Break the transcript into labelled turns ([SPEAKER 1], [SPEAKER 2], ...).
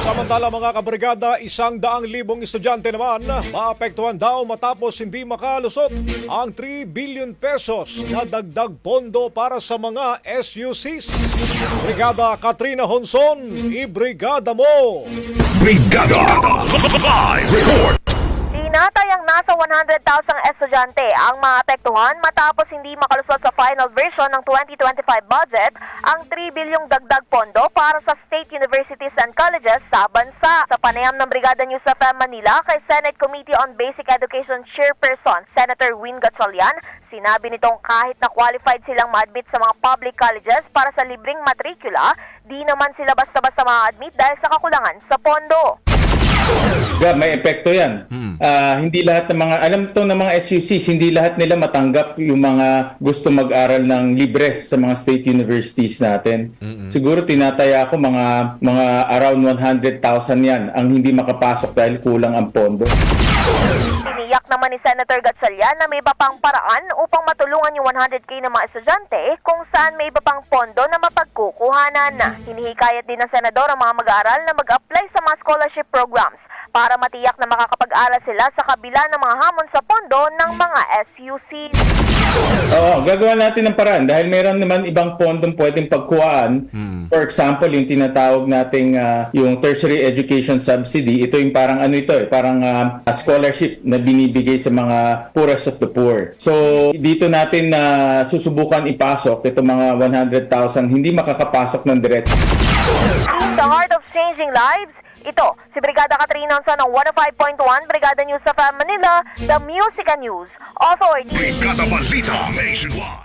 [SPEAKER 1] Samantala mga kabrigada, 100,000 estudyante naman maapektuhan daw matapos hindi makalusot ang 3 billion pesos na dagdag pondo para sa mga SUCs. Brigada Katrina Honson, ibrigada mo!
[SPEAKER 2] Brigada Live Report.
[SPEAKER 3] Tinatayang nasa 100,000 estudyante ang maapektuhan matapos hindi makalusot sa final version ng 2025 budget ang 3 bilyong dagdag pondo para sa state universities and colleges sa bansa. Sa panayam ng Brigada News FM Manila kay Senate Committee on Basic Education Chairperson Senator Win Gatchalian, sinabi nitong kahit na qualified silang ma-admit sa mga public colleges para sa libreng matrikula, di naman sila basta-basta ma-admit dahil sa kakulangan sa pondo.
[SPEAKER 4] May epekto yan. Hindi lahat ng mga, alam to ng mga SUCs, hindi lahat nila matanggap yung mga gusto mag-aral ng libre sa mga state universities natin. Siguro tinataya ko mga around 100,000 yan ang hindi makapasok dahil kulang ang pondo.
[SPEAKER 3] Tiniyak naman ni Senator Gatchalian na may iba pang paraan upang matulungan yung 100K ng mga estudyante kung saan may iba pang pondo na mapagkukuhanan. Hinihikayat din ng senador ang mga mag-aaral na mag-apply sa mga scholarship programs para matiyak na makakapag-aral sila sa kabila ng mga hamon sa pondo ng mga SUCs.
[SPEAKER 4] Oo, gagawa natin ng paraan dahil meron naman ibang pondong pwedeng pagkuhaan. For example, yung tinatawag nating yung tertiary education subsidy, ito yung parang parang scholarship na binibigay sa mga poorest of the poor. So, dito natin susubukan ipasok ito mga 100,000 hindi makakapasok ng diretso.
[SPEAKER 3] In the heart of changing lives, ito, si Brigada Katrina Honson ng 105.1 Brigada News sa Manila, the Music and News Authority.
[SPEAKER 2] Brigada Balita Nationwide.